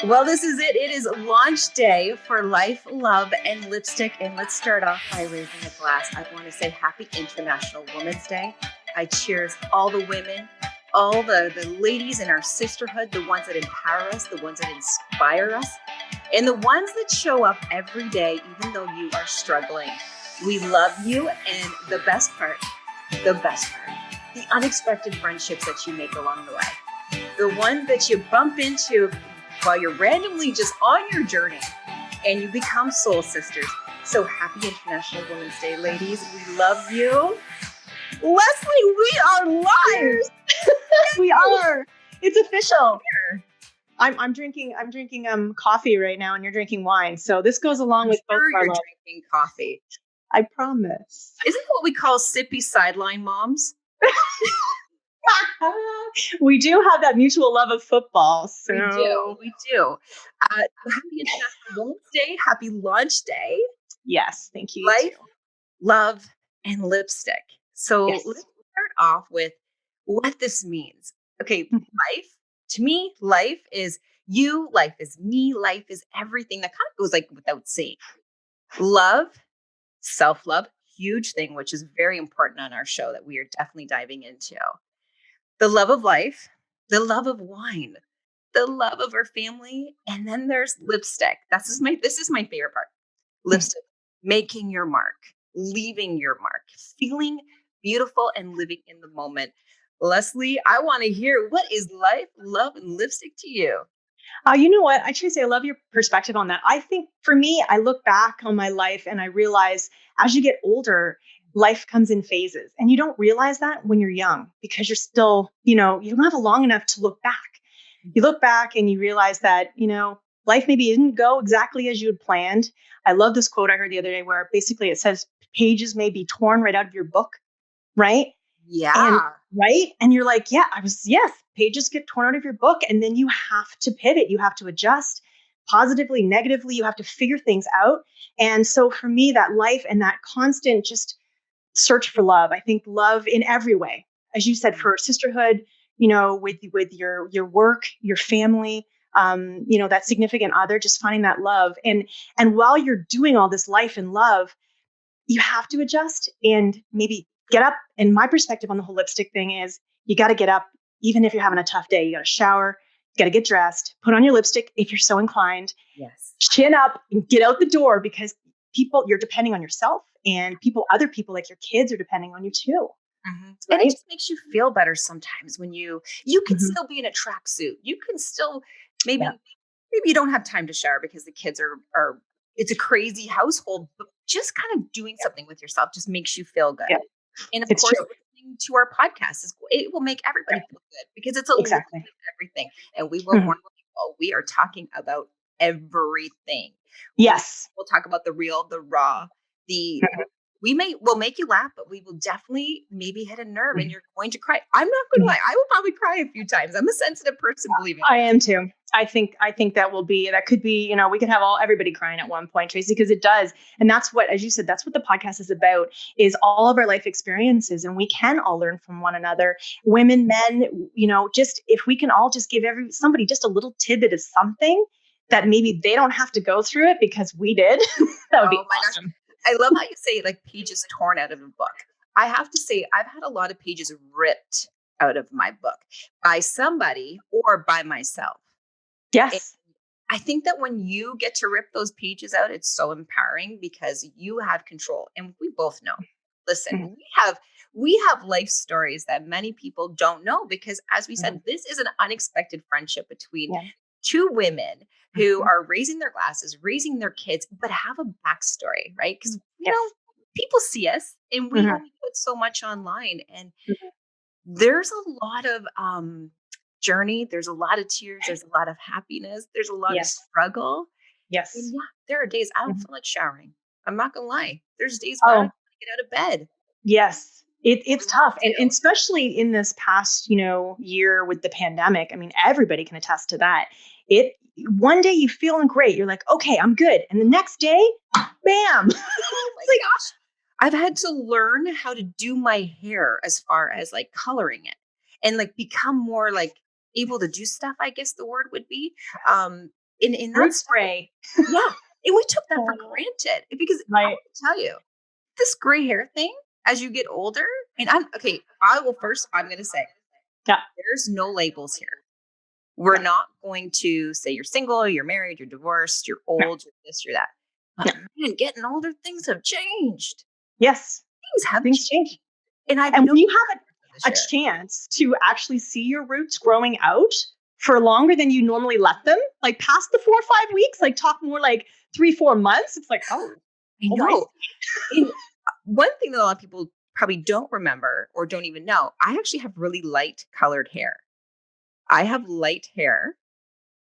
Well, this is it. It is launch day for Life, Love, and Lipstick. And let's start off by raising a glass. I want to say Happy International Women's Day. I cheers all the women, all the ladies in our sisterhood, the ones that empower us, the ones that inspire us, and the ones that show up every day, even though you are struggling. We love you. And the best part, the unexpected friendships that you make along the way, the ones that you bump into while you're randomly just on your journey and you become soul sisters. So happy International Women's Day, ladies. We love you. Lesley, we are live. We are. It's official. I'm drinking coffee right now and you're drinking wine. So this goes along with both of our you're drinking coffee. I promise. Isn't that what we call sippy sideline moms? We do have that mutual love of football. So. We do. Happy International Women's Day. Happy launch day. Yes, thank you. Life, love, and lipstick. So let's start off with what this means. Okay, life, to me, life is you, life is me, life is everything. That kind of goes like without saying. Love, self-love, huge thing, which is very important on our show that we are definitely diving into. The love of life, the love of wine, the love of our family, and then there's lipstick. This is my favorite part. Lipstick, making your mark, leaving your mark, feeling beautiful and living in the moment. Lesley, I want to hear, what is life, love, and lipstick to you? You know what? Tracy, I love your perspective on that. I think for me, I look back on my life and I realize as you get older, life comes in phases, and you don't realize that when you're young because you're still, you don't have long enough to look back. You look back and you realize that, life maybe didn't go exactly as you had planned. I love this quote I heard the other day where basically it says pages may be torn right out of your book. Right. Yeah. And you're like, pages get torn out of your book. And then you have to pivot. You have to adjust positively, negatively. You have to figure things out. And so for me, that life and that constant just search for love, I think love in every way, as you said, for sisterhood, with your work, your family, that significant other, just finding that love. And while you're doing all this life and love, you have to adjust and maybe get up. And my perspective on the whole lipstick thing is you got to get up, even if you're having a tough day. You got to shower, you got to get dressed, put on your lipstick if you're so inclined. Yes. Chin up and get out the door because you're depending on yourself, and other people like your kids are depending on you too. Mm-hmm. Right? And it just makes you feel better sometimes when you can still be in a tracksuit. You can still maybe you don't have time to shower because the kids are it's a crazy household, but just kind of doing something with yourself just makes you feel good. Yeah. And of course, listening to our podcast it will make everybody feel good because it's a little bit of everything. And we will warn people, we are talking about everything. Yes. We'll talk about the real, the raw, we'll make you laugh, but we will definitely maybe hit a nerve and you're going to cry. I'm not going to lie. I will probably cry a few times. I'm a sensitive person, believe me. I am too. I think that could be, we could have everybody crying at one point, Tracy, because it does. And that's what, as you said, that's what the podcast is about, is all of our life experiences. And we can all learn from one another, women, men, just if we can all just give somebody just a little tidbit of something that maybe they don't have to go through it because we did. That would be awesome. Gosh. I love how you say like pages torn out of a book. I have to say, I've had a lot of pages ripped out of my book by somebody or by myself. Yes. And I think that when you get to rip those pages out, it's so empowering because you have control. And we both know, listen, we have life stories that many people don't know because, as we said, this is an unexpected friendship between two women who are raising their glasses, raising their kids, but have a backstory, right? Because, people see us and we only put so much online. And there's a lot of journey. There's a lot of tears. There's a lot of happiness. There's a lot of struggle. Yes. And there are days I don't feel like showering. I'm not going to lie. There's days where I don't want to get out of bed. Yes. It's tough. And especially in this past, year with the pandemic, I mean, everybody can attest to that. One day you feeling great. You're like, okay, I'm good. And the next day, bam. Oh my gosh. I've had to learn how to do my hair as far as like coloring it and like become more like able to do stuff, I guess the word would be. in that Root stuff, spray. yeah, and we took that for Oh, granted because I right. have to tell you, this gray hair thing as you get older, and I'm okay. I'm going to say Yeah. there's no labels here. We're No. not going to say you're single, you're married, you're divorced, you're No. old, you're this, you're that. But man, getting older, things have changed. Yes. Things have Things changed. change. And I've And when noticed you have this a year. chance to actually see your roots growing out for longer than you normally let them, like past the 4 or 5 weeks, like talk more like 3-4 months, it's like, oh, I I know. see. And one thing that a lot of people probably don't remember or don't even know, I actually have really light colored hair. I have light hair.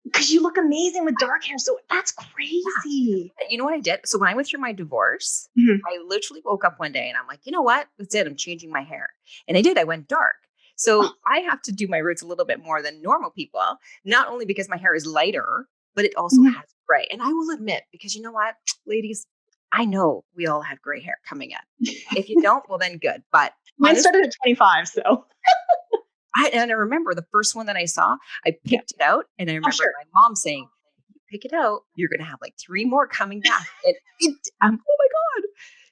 Because you look amazing with dark hair. So that's crazy. You know what I did? So when I went through my divorce, Mhm. I literally woke up one day and I'm like, you know what? That's it. I'm changing my hair. And I did. I went dark. So I have to do my roots a little bit more than normal people, not only because my hair is lighter, but it also Mhm. has gray. And I will admit, because you know what, ladies, I know we all have gray hair coming in. If you don't, well, then good. But Mine honestly, started at 25. So I remember the first one that I saw, I yeah. picked it out, and I remember sure. my mom saying, "If you pick it out, you're going to have like 3 more coming back." And oh my God.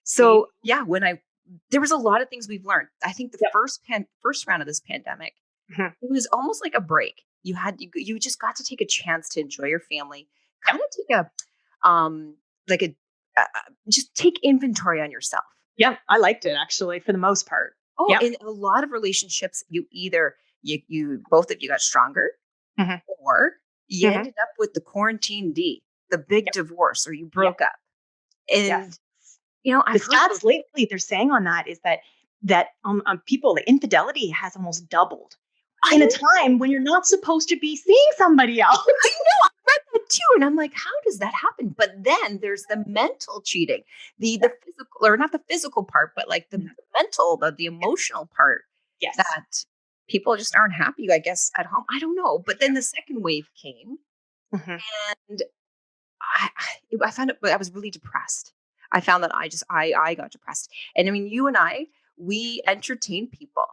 So yeah, there was a lot of things we've learned. I think the Yep. first round of this pandemic, Mhm. it was almost like a break. You just got to take a chance to enjoy your family, kind of take like a, just take inventory on yourself. Yeah. I liked it actually for the most part. Oh, Yep. in a lot of relationships, you both of you got stronger, Mhm. or you Mhm. ended up with the quarantine D, the big Yep. divorce, or you Yep. broke up. And Yes. I've The heard stats lately they're saying on that is that people, the infidelity has almost doubled I in a know, time when you're not supposed to be seeing somebody else. I read that too, and I'm like, how does that happen? But then there's the mental cheating, the physical, or not the physical part, but like the mental, the emotional part Yes. that people just aren't happy, I guess, at home. I don't know. But then the second wave came, Mhm. and I, I found it, but I was really depressed. I found that I got depressed. And I mean, you and I, we entertain people.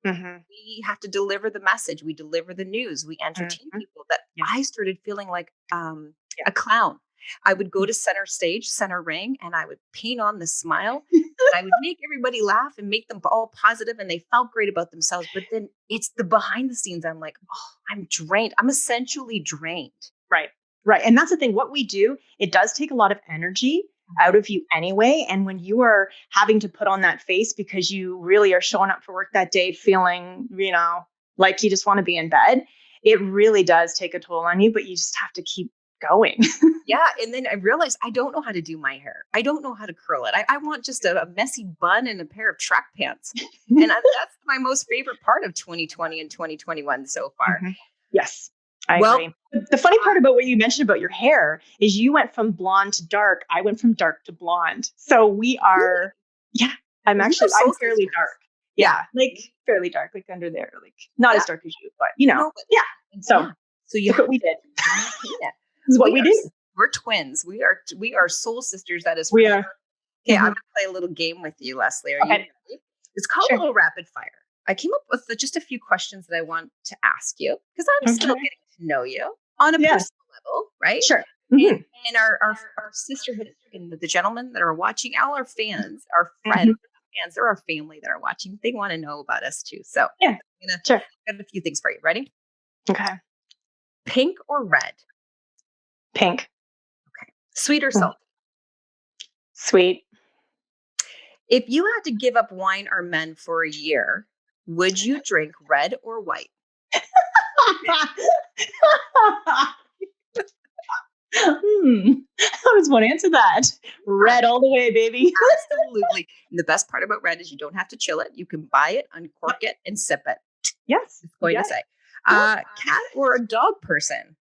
Mhm. We have to deliver the message. We deliver the news. We entertain Mhm. people. That Yes. I started feeling like Yeah. a clown. I would go to center stage, center ring, and I would paint on the smile. And I would make everybody laugh and make them all positive, and they felt great about themselves. But then it's the behind the scenes. I'm like, oh, I'm drained. I'm essentially drained. Right. Right. And that's the thing. What we do, it does take a lot of energy out of you anyway. And when you are having to put on that face because you really are showing up for work that day feeling, like you just want to be in bed, it really does take a toll on you, but you just have to keep going. Yeah. And then I realized I don't know how to do my hair. I don't know how to curl it. I want just a messy bun and a pair of track pants. And that's my most favorite part of 2020 and 2021 so far. Mhm. Yes, I Well, agree. The funny part about what you mentioned about your hair is you went from blonde to dark. I went from dark to blonde. So we are, yeah, we are I'm soul fairly sisters. dark. Yeah. Yeah, like fairly dark, like under there, like not Yeah. as dark as you, but No, but yeah. So yeah. So you look what have we to did. maintain it. This is what we do. We're twins. We are soul sisters. That is for We sure. are. Okay, I'm Mhm. gonna play a little game with you, Leslie. Are you Okay, ready? It's called a sure. little rapid fire. I came up with just a few questions that I want to ask you because I'm still Okay. getting to know you on a Yeah, personal level, right? sure. And Mhm. and our sisterhood and the gentlemen that are watching, all our fans, our friends, Mhm. fans, they're our family that are watching. They want to know about us too. So Yeah, I'm gonna sure. got a few things for you. Ready? Okay. Pink or red? Pink. Okay. Sweet or Mhm. salty? Sweet. If you had to give up wine or men for a year, would you drink red or white? How does one answer that? Red all the way, baby. Absolutely. And the best part about red is you don't have to chill it. You can buy it, uncork it, and sip it. Yes. It's going to Yeah. say, cat or a dog person?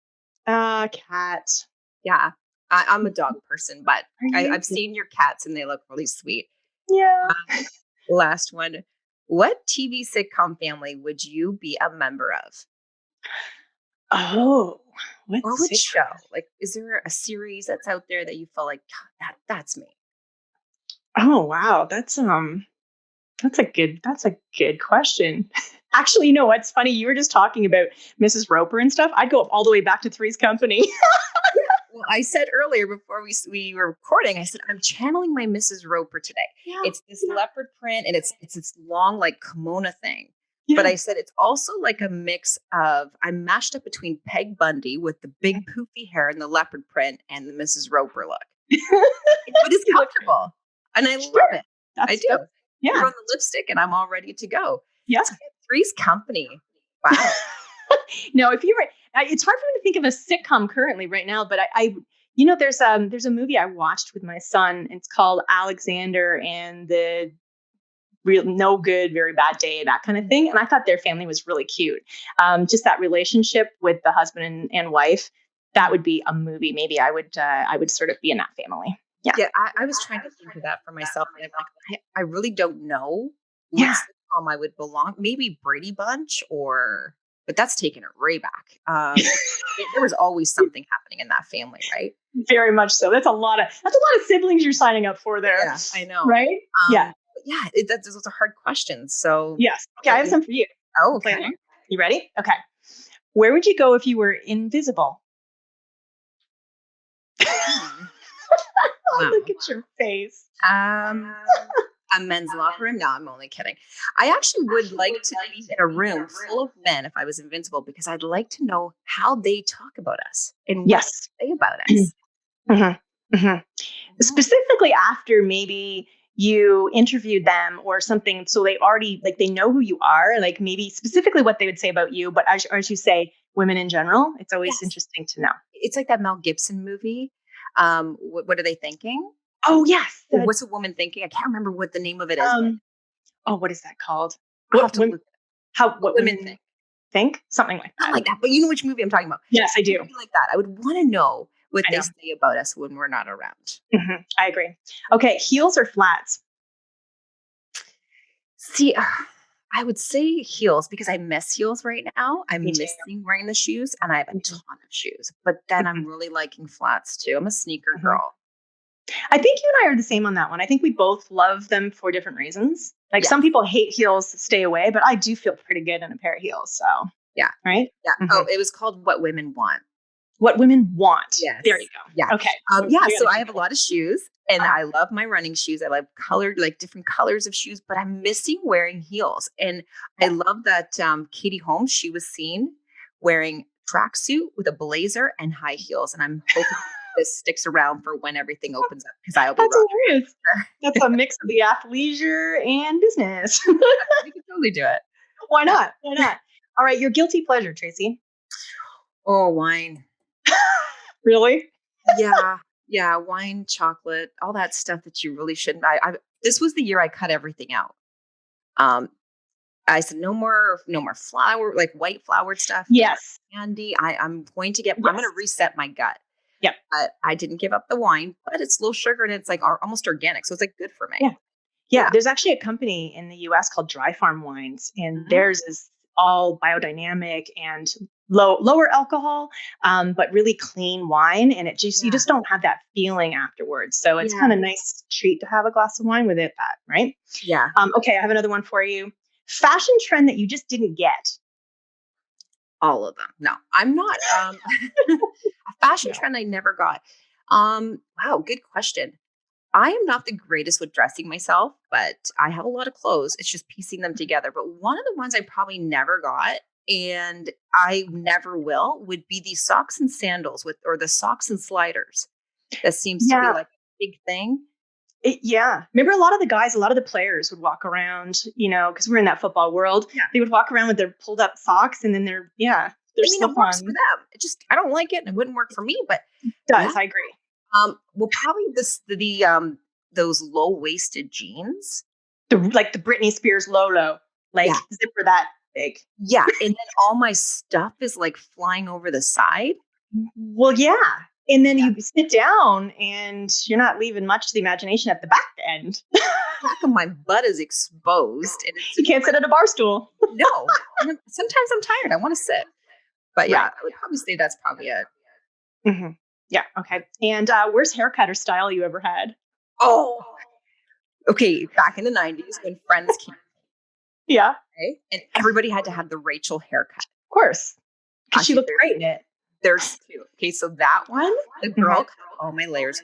Cat. Yeah, I'm a dog person, but Are you? I've seen your cats and they look really sweet. Yeah. Last one. What TV sitcom family would you be a member of? Oh, Or what's which it? show? Like, is there a series that's out there that you feel like that's me? Oh, wow. That's a good question. Actually, you know what's funny? You were just talking about Mrs. Roper and stuff. I'd go all the way back to Three's Company. Well, I said earlier before we were recording, I said, I'm channeling my Mrs. Roper today. Yeah. It's this leopard print and it's this long like kimono thing. Yeah. But I said it's also like a mix of, I'm mashed up between Peg Bundy with the big poofy hair and the leopard print and the Mrs. Roper look. But it's comfortable. And I love it. I do. Yeah. Throw on the lipstick and I'm all ready to go. Yeah. Three's Company. Wow. No, if you were, it's hard for me to think of a sitcom currently right now, but I you know, there's a movie I watched with my son. It's called Alexander and the Real No Good, Very Bad Day, that kind of thing. And I thought their family was really cute. Just that relationship with the husband and wife, that would be a movie. Maybe I would sort of be in that family. Yeah. Yeah. I was trying to think of that for myself. And I'm like, I really don't know what Yeah. sitcom I would belong. Maybe Brady Bunch but that's taken it way back. There was always something happening in that family, right? Very much so. That's a lot of siblings you're signing up for there. Yeah, I know. Right? Yeah. Yeah, those are hard questions. So yes. Okay, I have some for you. Oh, okay. You ready? Okay. Where would you go if you were invisible? Wow. Look at your face. A men's locker room? No, I'm only kidding. I actually would like to be in a room full of men if I was invincible, because I'd like to know how they talk about us and what they say about us. Mm-hmm. Mm-hmm. Specifically after maybe you interviewed them or something, so they already they know who you are, like maybe specifically what they would say about you, but as you say, women in general, it's always interesting to know. It's like that Mel Gibson movie. What are they thinking? Oh yes. What's a woman thinking? I can't remember what the name of it is. What is that called? What women think? Something like that. Not like that, but you know which movie I'm talking about. Yes, I do. Something like that. I would want to know what they say about us when we're not around. Mm-hmm. I agree. Okay, heels or flats? See, I would say heels because I miss heels right now. I'm missing wearing the shoes, and I have a ton of shoes. But then I'm really liking flats too. I'm a sneaker girl. I think you and I are the same on that one. I think we both love them for different reasons. Like some people hate heels, stay away, but I do feel pretty good in a pair of heels. So yeah, right? Yeah. Mm-hmm. Oh, it was called What Women Want. What Women Want. Yes. There you go. Yeah. Okay. So I have a lot of shoes, and I love my running shoes. I love different colors of shoes, but I'm missing wearing heels. And I love that Katie Holmes, she was seen wearing tracksuit with a blazer and high heels, and I'm hoping this sticks around for when everything opens up, because I'll be hilarious. That's a mix of the athleisure and business. We can totally do it. Why not? Why not? All right, your guilty pleasure, Tracy. Oh, wine. Really? Yeah, wine, chocolate, all that stuff that you really shouldn't. This was the year I cut everything out. I said no more flour, like white flowered stuff. Yes, candy. I'm going to I'm going to reset my gut. Yep. But I didn't give up the wine, but it's low sugar and it's like almost organic, so it's like good for me. Yeah. There's actually a company in the U.S. called Dry Farm Wines, and theirs is all biodynamic and lower alcohol, but really clean wine, and you just don't have that feeling afterwards. So it's kind of nice treat to have a glass of wine with it. Right? Yeah. Okay, I have another one for you. Fashion trend that you just didn't get. All of them. No, I'm not. A fashion trend I never got. Wow, good question. I am not the greatest with dressing myself, but I have a lot of clothes. It's just piecing them together. But one of the ones I probably never got, and I never will, would be these socks and sandals or the socks and sliders. That seems to be like a big thing. Remember a lot of the players would walk around, because we're in that football world. Yeah. They would walk around with their pulled up socks, and then they're it works for them. I don't like it, and it wouldn't work for me, but it does. I agree. Well, probably those low waisted jeans, the Britney Spears low, zipper that big. Yeah, and then all my stuff is like flying over the side. Well, yeah. And then you sit down and you're not leaving much to the imagination at the back end. The back of my butt is exposed. And you can't sit at a bar stool. No. Sometimes I'm tired. I want to sit. But I would probably say that's probably it. Mm-hmm. Yeah. Okay. And worst haircut or style you ever had? Oh. Okay. Back in the 90s when Friends came. Yeah. Of Okay? And everybody had to have the Rachel haircut. course. Because she Actually, looked great in it. there's two. Okay, so that one, the girl Mhm. cut all my layers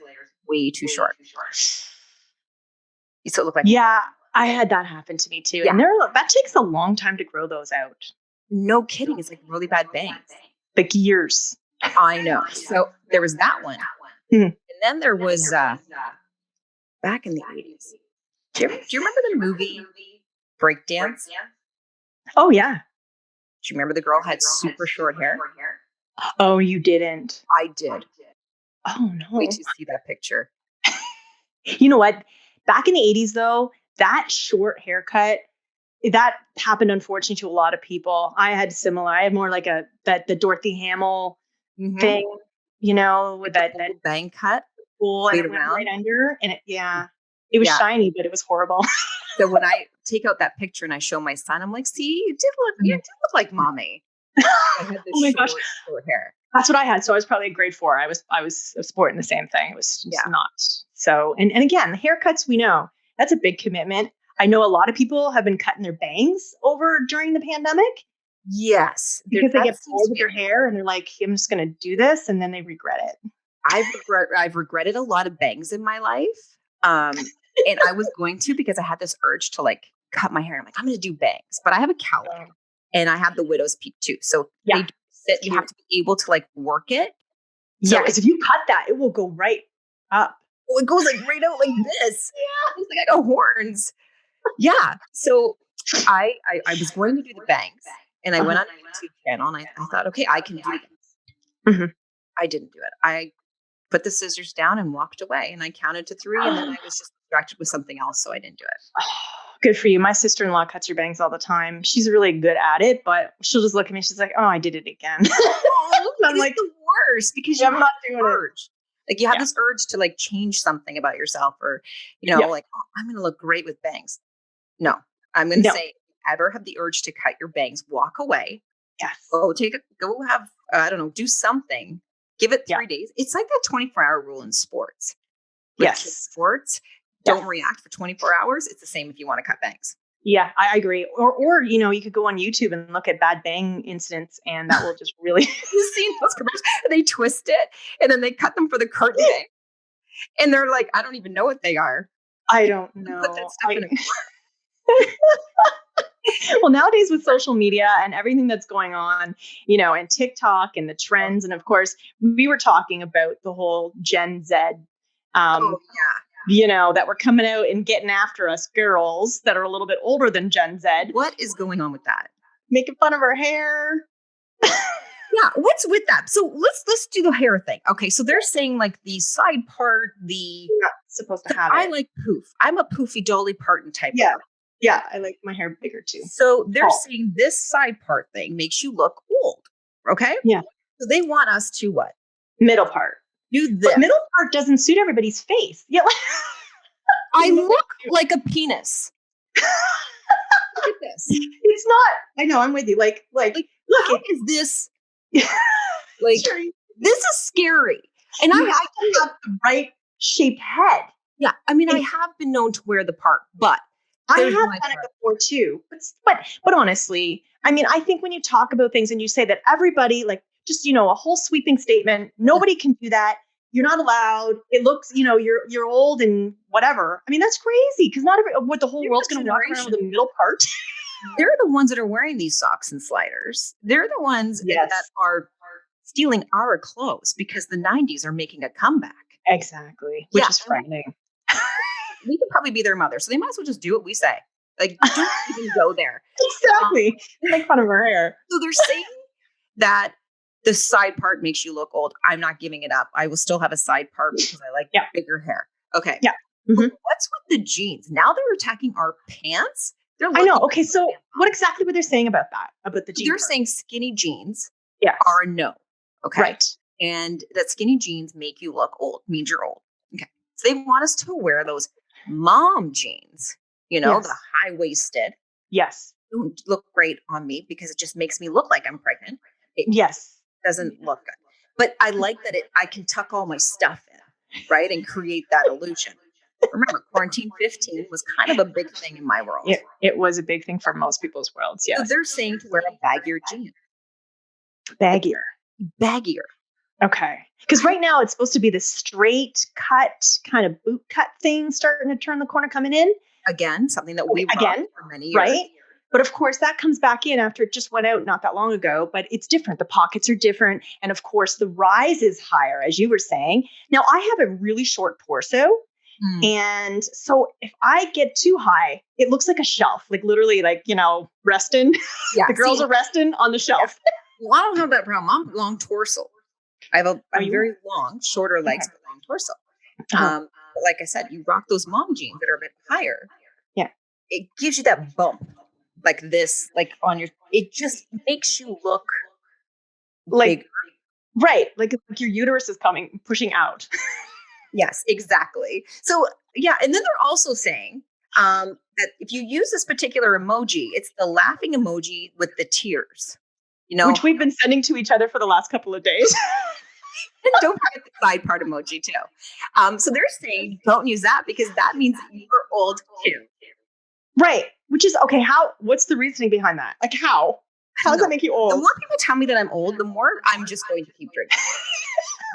way too short. You still look like Yeah, I had that happen to me too. Yeah. And that takes a long time to grow those out. no kidding. It's like really bad bangs. Like years. I know. So there was that one. Mhm. And then there was back in the 80s. Do you remember the movie Breakdance? Oh, yeah. Do you remember the girl had super short hair? Oh, you didn't. I did. Oh, no. Wait till you see that picture. You know what? Back in the 80s, though, that short haircut, that happened, unfortunately, to a lot of people. I had similar. I had more like the Dorothy Hamill thing, with that Full bang cut. cool, and Laid it went around. right under, and it was shiny, but it was horrible. So when I take out that picture and I show my son, I'm like, see, you did look like mommy. I had this Oh my gosh. short hair. That's what I had. So I was probably a grade 4. I was sporting the same thing. It was just not. So, and again, the haircuts, we know that's a big commitment. I know a lot of people have been cutting their bangs during the pandemic. Yes. Because they get bored with their hair and they're like, I'm just going to do this. And then they regret it. I've regretted a lot of bangs in my life. And I was going to, because I had this urge to like cut my hair. I'm like, I'm going to do bangs, but I have a cowlick and I have the widow's peak too. So they do sit, you have to be able to like work it. So yeah. Because if you cut that, it will go right up. Well, it goes like right out like this. It's like I got horns. Yeah. So I was going to do the bangs and I went on a YouTube channel and I thought, okay, I can do this. Mhm. I didn't do it. I put the scissors down and walked away and I counted to 3 and then I was just distracted with something else. So I didn't do it. Good for you. My sister-in-law cuts her bangs all the time. She's really good at it, but she'll just look at me. She's like, oh, I did it again. I'm like the worst because I'm not doing urge. Like you have this urge to like change something about yourself or, like, oh, I'm going to look great with bangs. No, I'm going to say, ever have the urge to cut your bangs, walk away. Yes. Go have, I don't know, do something. Give it 3 days. It's like that 24-hour rule in sports. With kids sports, don't react for 24 hours. It's the same if you want to cut bangs. Yeah, I agree. Or you could go on YouTube and look at bad bang incidents, and that will just really. You've seen those commercials? They twist it, and then they cut them for the curtain bang. And they're like, I don't even know what they are. I don't know. Put that stuff in a Well, nowadays with social media and everything that's going on, and TikTok and the trends. And of course, we were talking about the whole Gen Z, that were coming out and getting after us girls that are a little bit older than Gen Z. What is going on with that? Making fun of our hair. Yeah, what's with that? So let's do the hair thing. Okay, so they're saying like the side part, You're not supposed to have it. I like poof. I'm a poofy Dolly Parton type. Yeah. Yeah, I like my hair bigger too. So they're saying this side part thing makes you look old. Okay? Yeah. So they want us to what? Middle part. Do this. But middle part doesn't suit everybody's face. Yeah. I look like a penis. Look at this. It's not. I know. I'm with you. Like look, how is this? Like, this is scary. And I have the right shaped head. Yeah. I mean, I have been known to wear the part, but I have done it before too. But honestly, I mean, I think when you talk about things and you say that everybody, like, just, a whole sweeping statement, nobody can do that. You're not allowed. It looks, you're old and whatever. I mean, that's crazy because not the whole world's going to walk around with the middle part. They're the ones that are wearing these socks and sliders. They're the ones that are stealing our clothes because the 90s are making a comeback. Exactly. Which is frightening. We could probably be their mother. So they might as well just do what we say. Like, don't even go there. Exactly. Make fun of her hair. So they're saying that the side part makes you look old. I'm not giving it up. I will still have a side part because I like bigger hair. Okay. Yeah. Mm-hmm. What's with the jeans? Now they're attacking our pants. I know. Okay. So what exactly were they saying about that? About the jeans? They're saying skinny jeans are a no. Okay. Right. And that skinny jeans make you look old, means you're old. Okay. So they want us to wear those mom jeans, the high-waisted. Yes. Don't look great on me because it just makes me look like I'm pregnant. It doesn't look good. But I like that I can tuck all my stuff in, right? And create that illusion. Remember, quarantine 15 was kind of a big thing in my world. It was a big thing for most people's worlds. So Yes. they're saying to wear a baggier jean. Baggier. Baggier. Okay. Because right now it's supposed to be the straight cut, kind of boot cut thing starting to turn the corner coming in. Again, something that we rocked for many years. Right? But of course, that comes back in after it just went out not that long ago. But it's different. The pockets are different. And of course, the rise is higher, as you were saying. Now, I have a really short torso. And so if I get too high, it looks like a shelf, like literally like, resting. Yeah, the girls are resting on the shelf. Yeah. Well, I don't have that problem. I'm long torso. I'm very long, shorter legs, but long torso. But like I said, you rock those mom jeans that are a bit higher. Yeah. It gives you that bump like this, like it just makes you look like, bigger. Right. Like your uterus is pushing out. Yes, exactly. So, yeah. And then they're also saying that if you use this particular emoji, it's the laughing emoji with the tears, which we've been sending to each other for the last couple of days. And don't forget the side part emoji too. So they're saying don't use that because that means that you're old too. Right. Which is okay. What's the reasoning behind that? Like how does that make you old? The more people tell me that I'm old, the more I'm just going to keep drinking.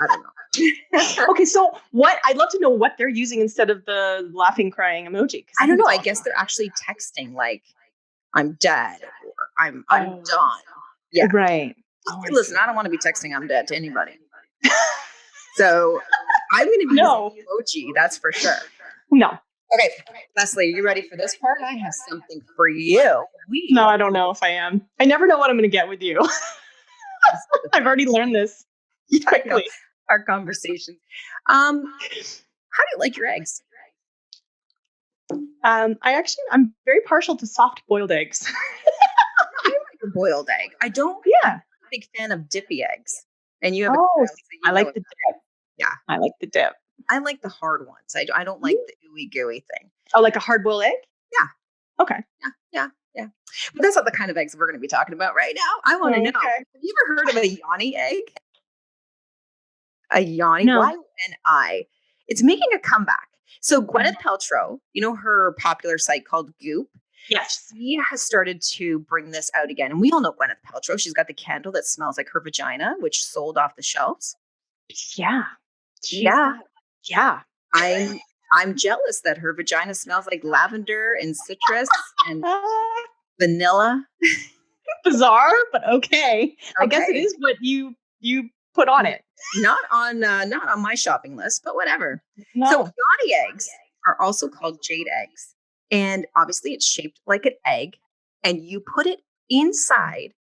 I don't know. Okay, so I'd love to know what they're using instead of the laughing, crying emoji. I don't know. I guess they're actually texting like, I'm dead or I'm done. Yeah. Right. Listen, I don't want to be texting I'm dead to anybody. So I'm going to be using emoji, that's for sure. No. Okay, Lesley, are you ready for this part? I have something for you. No, I don't know if I am. I never know what I'm going to get with you. I've already learned this quickly. Our conversations. How do you like your eggs? I'm very partial to soft boiled eggs. I like a boiled egg. I don't. Yeah. I'm a big fan of dippy eggs. And you have. I like the dip. Yeah, I like the dip. I like the hard ones. I don't like the ooey gooey thing. Oh, like a hard boiled egg? Yeah. Okay. Yeah. But that's not the kind of eggs we're going to be talking about right now. I want to know. Have you ever heard of a Yanni egg? A Yanni, no. Y-N-I. It's making a comeback. So Gwyneth Paltrow, her popular site called Goop. Yes. She has started to bring this out again. And we all know Gwyneth Paltrow. She's got the candle that smells like her vagina, which sold off the shelves. Yeah. Yeah. I'm jealous that her vagina smells like lavender and citrus and vanilla. Bizarre, but okay. I guess it is what you put on it. Not on my shopping list, but whatever. No. So Yanni eggs are also called jade eggs. And obviously it's shaped like an egg. And you put it inside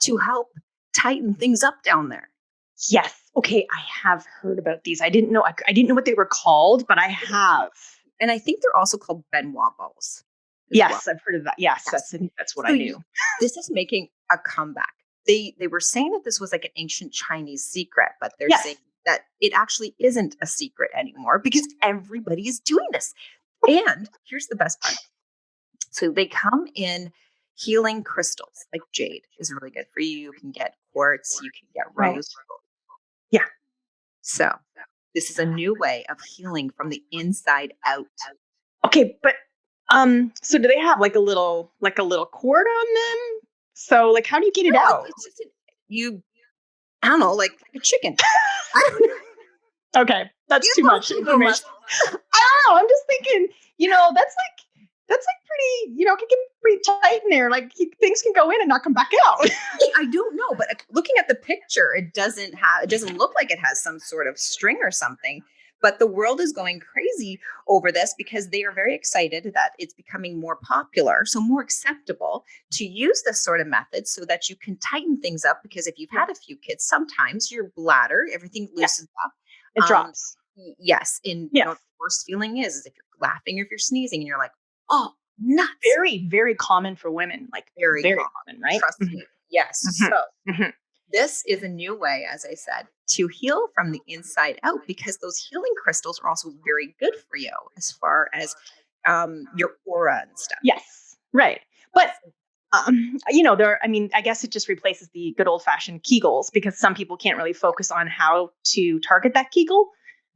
to help tighten things up down there. Yes. Okay. I have heard about these. I didn't know what they were called, but I have. And I think they're also called Benoit balls. Yes. I've heard of that. Yes. That's what I knew. This is making a comeback. They were saying that this was like an ancient Chinese secret, but they're saying that it actually isn't a secret anymore because everybody is doing this. And here's the best part. So they come in healing crystals, like jade is really good for you. You can get quartz, you can get rose gold. Yeah. So this is a new way of healing from the inside out. Okay, but so do they have like a little cord on them? So like how do you get it out? It's just I don't know, like a chicken. I don't know. Okay, that's too much information. I don't know. I'm just thinking, that's like pretty, it can get pretty tight in there. Like things can go in and not come back out. I don't know, but looking at the picture, it doesn't look like it has some sort of string or something. But the world is going crazy over this because they are very excited that it's becoming more popular, so more acceptable to use this sort of method so that you can tighten things up. Because if you've had a few kids, sometimes your bladder, everything loosens up. It drops. Yes. And the worst feeling is if you're laughing or if you're sneezing and you're like, oh, nuts. Very, very common for women. Like very common, right? Trust me. Yes. Mm-hmm. So this is a new way, as I said, to heal from the inside out because those healing crystals are also very good for you as far as your aura and stuff. Yes. Right. But I guess it just replaces the good old fashioned Kegels because some people can't really focus on how to target that Kegel.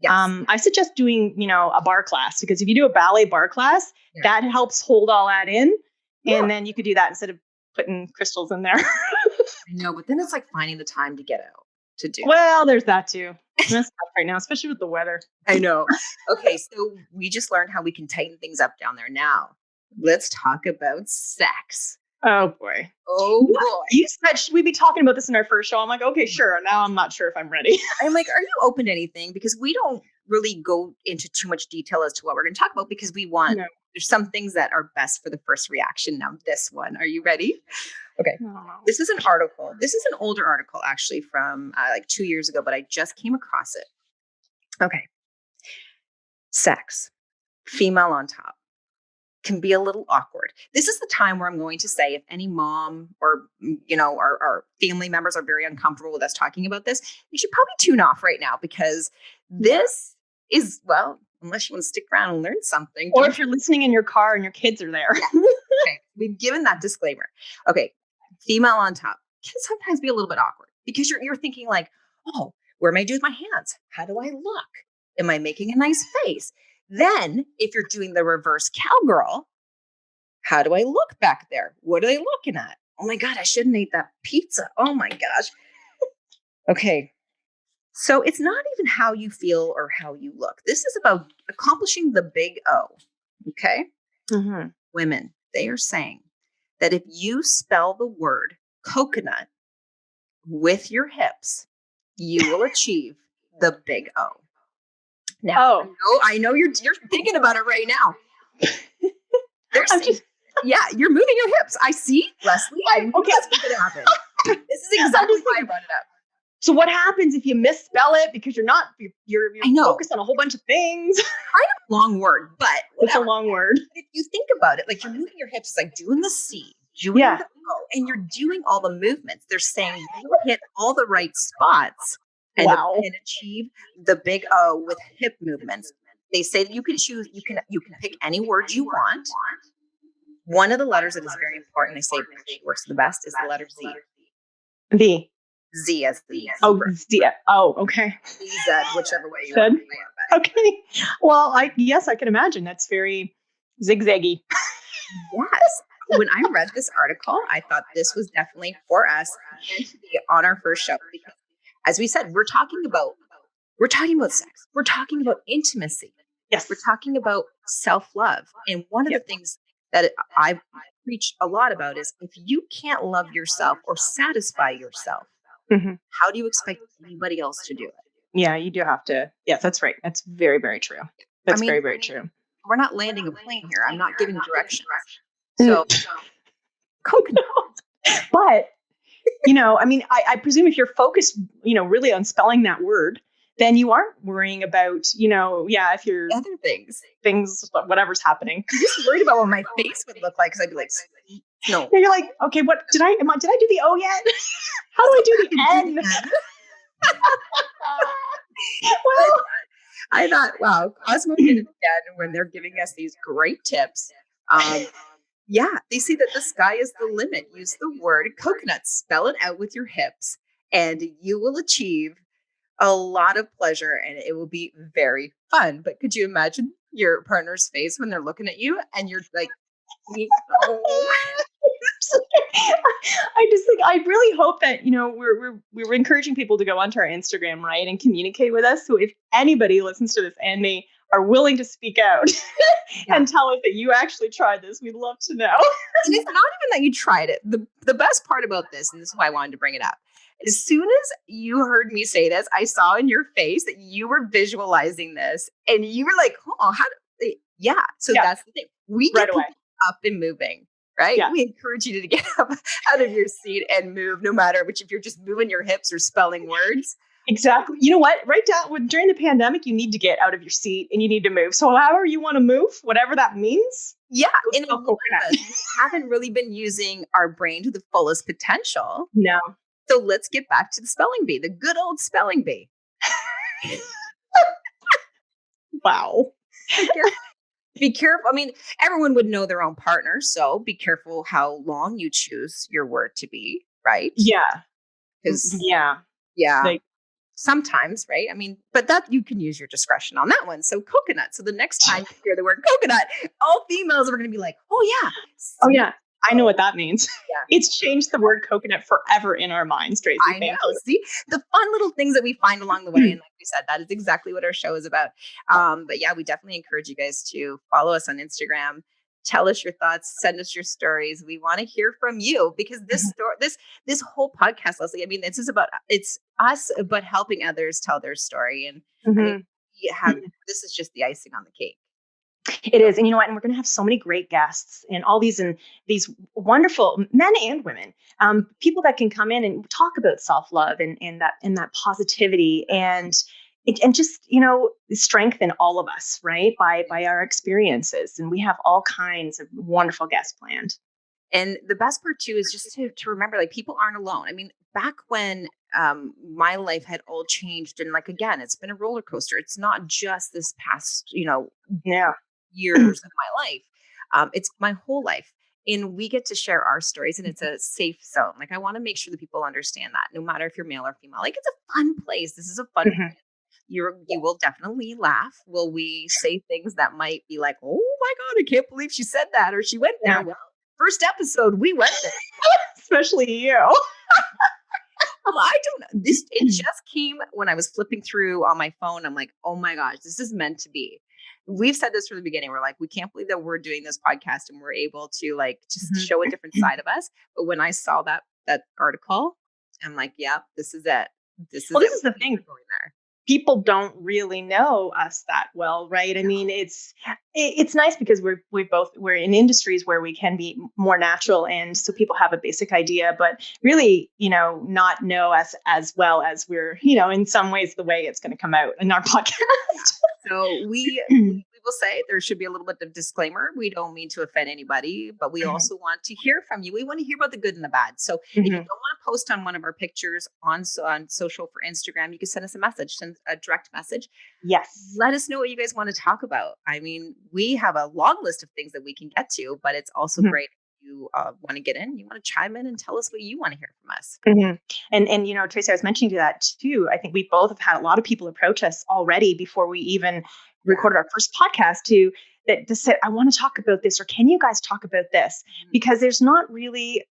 Yes. I suggest doing, a bar class, because if you do a ballet bar class, that helps hold all that in. Yeah. And then you could do that instead of putting crystals in there. I know, but then it's like finding the time to get out to do. Well, there's that too. That's tough right now, especially with the weather. I know. Okay, so we just learned how we can tighten things up down there. Now, let's talk about sex. Oh boy. Oh boy. You said, should we be talking about this in our first show? I'm like, okay, sure. Now I'm not sure if I'm ready. I'm like, are you open to anything? Because we don't really go into too much detail as to what we're going to talk about, because we want, there's some things that are best for the first reaction. Now, this one, are you ready? Okay. This is an article. This is an older article, actually, from like 2 years ago, but I just came across it. Okay. Sex, female on top, can be a little awkward. This is the time where I'm going to say, if any mom or, our family members are very uncomfortable with us talking about this, you should probably tune off right now, because this is, well, unless you want to stick around and learn something. Or if you're listening in your car and your kids are there. Yeah. Okay. We've given that disclaimer. Okay. Female on top can sometimes be a little bit awkward, because you're thinking like, oh, where am I doing with my hands? How do I look? Am I making a nice face? Then if you're doing the reverse cowgirl, how do I look back there? What are they looking at? Oh my God, I shouldn't eat that pizza. Oh my gosh. Okay. So it's not even how you feel or how you look. This is about accomplishing the big O. Okay. Mm-hmm. Women, they are saying that if you spell the word coconut with your hips, you will achieve the big O. Now, I know you're thinking about it right now. You're moving your hips. I see, Lesley. I knew that's what's going to happen. This is exactly why I brought it up. So what happens if you misspell it because you're focused on a whole bunch of things? Kind of a long word, but it's a long word. But if you think about it, like, you're moving your hips, like doing the C, doing the O, and you're doing all the movements. They're saying you hit all the right spots and achieve the big O with hip movements. They say that you can choose, you can pick any word you want. One of the letters that is very important, they say works the best, is the letter Z. The Z as the Z. Oh, okay. Z, whichever way you want to play it. Okay. Well, I can imagine that's very zigzaggy. Yes. When I read this article, I thought this was definitely for us and to be on our first show, because, as we said, we're talking about sex. We're talking about intimacy. Yes. We're talking about self-love. And one of the things that I preach a lot about is, if you can't love yourself or satisfy yourself, how do you expect anybody else to do it? Yeah, you do have to. Yes, that's right. That's very, very true. That's very, very true. We're not landing a plane here. I'm not giving directions. So, coconut. But, I presume if you're focused, really on spelling that word, then you aren't worrying about, if you're other things, whatever's happening. I'm just worried about what my face would look like, because I'd be like, no. You're like, okay, what did I do the O yet? How do I do the N? Well, I thought, wow, Cosmo did it again when they're giving us these great tips. They say that the sky is the limit. Use the word coconut, spell it out with your hips, and you will achieve a lot of pleasure, and it will be very fun. But could you imagine your partner's face when they're looking at you and you're like, I really hope that, we're encouraging people to go onto our Instagram, right, and communicate with us. So if anybody listens to this and they are willing to speak out and tell us that you actually tried this, we'd love to know. And it's not even that you tried it. The best part about this, and this is why I wanted to bring it up, as soon as you heard me say this, I saw in your face that you were visualizing this, and you were like, oh, how do they? So that's the thing. We get people up and moving, right? Yeah. We encourage you to get up out of your seat and move, no matter if you're just moving your hips or spelling words. Exactly. You know what? Right down during the pandemic, you need to get out of your seat and you need to move. So however you want to move, whatever that means. Yeah. And we haven't really been using our brain to the fullest potential. No. So let's get back to the spelling bee, the good old spelling bee. Wow. Be careful. I mean, everyone would know their own partner, so be careful how long you choose your word to be, right? Yeah. Because yeah. Yeah. Like, sometimes, right? I mean, but that you can use your discretion on that one. So coconut. So the next time you hear the word coconut, all females are going to be like, oh yeah. Oh yeah. I know what that means. Yeah. It's changed the word coconut forever in our minds, Tracy. I know. See, the fun little things that we find along the way. And like we said, that is exactly what our show is about. But yeah, we definitely encourage you guys to follow us on Instagram. Tell us your thoughts, send us your stories. We want to hear from you because this story, this whole podcast, Lesley, I mean, this is about, it's us, but helping others tell their story. And I mean, this is just the icing on the cake. It is. And you know what? And we're going to have so many great guests and all these wonderful men and women, people that can come in and talk about self-love and that positivity and just, strengthen all of us, right? By our experiences. And we have all kinds of wonderful guests planned. And the best part too is just to remember, like, people aren't alone. I mean, back when my life had all changed, and like, again, it's been a roller coaster. It's not just this past, years of my life. It's my whole life. And we get to share our stories, and it's a safe zone. Like, I want to make sure that people understand that no matter if you're male or female, like, it's a fun place. This is a fun place. You will definitely laugh. Will we say things that might be like, oh my God, I can't believe she said that, or she went there. Well, first episode, we went there. Especially you. Well, I don't know. It just came when I was flipping through on my phone. I'm like, oh my gosh, this is meant to be. We've said this from the beginning. We're like, we can't believe that we're doing this podcast and we're able to like just show a different side of us. But when I saw that article, I'm like, yeah, this is it. This is the thing. Going there. People don't really know us that well, right? I mean, it's nice because we're in industries where we can be more natural, and so people have a basic idea, but really, not know us as well as we're, in some ways the way it's going to come out in our podcast. So we will say there should be a little bit of disclaimer. We don't mean to offend anybody, but we also want to hear from you. We want to hear about the good and the bad. So if you don't want to post on one of our pictures on social for Instagram, you can send us a message, send a direct message. Yes. Let us know what you guys want to talk about. I mean, we have a long list of things that we can get to, but it's also great if you want to get in, you want to chime in and tell us what you want to hear from us. And Tracy, I was mentioning to that too. I think we both have had a lot of people approach us already before we even recorded our first podcast that said, I want to talk about this, or can you guys talk about this? Because there's not really,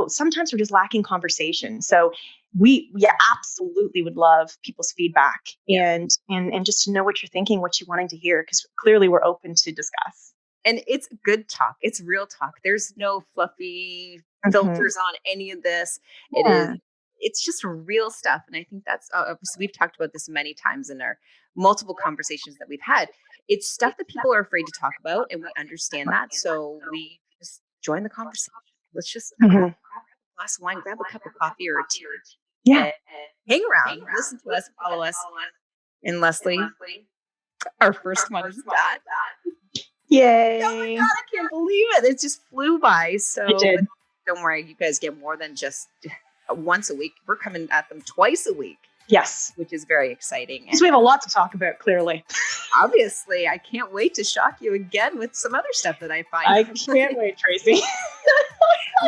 sometimes we're just lacking conversation. So we absolutely would love people's feedback and just to know what you're thinking, what you're wanting to hear, because clearly we're open to discuss. And it's good talk. It's real talk. There's no fluffy filters on any of this. It's just real stuff. And I think that's, we've talked about this many times in our multiple conversations that we've had. It's stuff that people are afraid to talk about, and we understand that. So we just join the conversation. Let's just grab a glass of wine, grab a cup of coffee or a tea. Yeah. And hang around, listen to us, follow us. And Lesley, our first one is that. Yay. Oh my God, I can't believe it. It just flew by. So don't worry, you guys get more than just once a week. We're coming at them twice a week. Yes. Which is very exciting. Because we have a lot to talk about, clearly. Obviously, I can't wait to shock you again with some other stuff that I find. I can't wait, Tracy.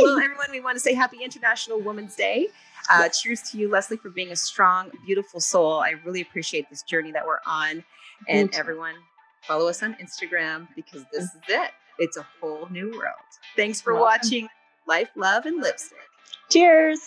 Well, everyone, we want to say Happy International Women's Day. Cheers to you, Lesley, for being a strong, beautiful soul. I really appreciate this journey that we're on. And everyone, follow us on Instagram, because this is it. It's a whole new world. Thanks for watching Life, Love, and Lipstick. Cheers.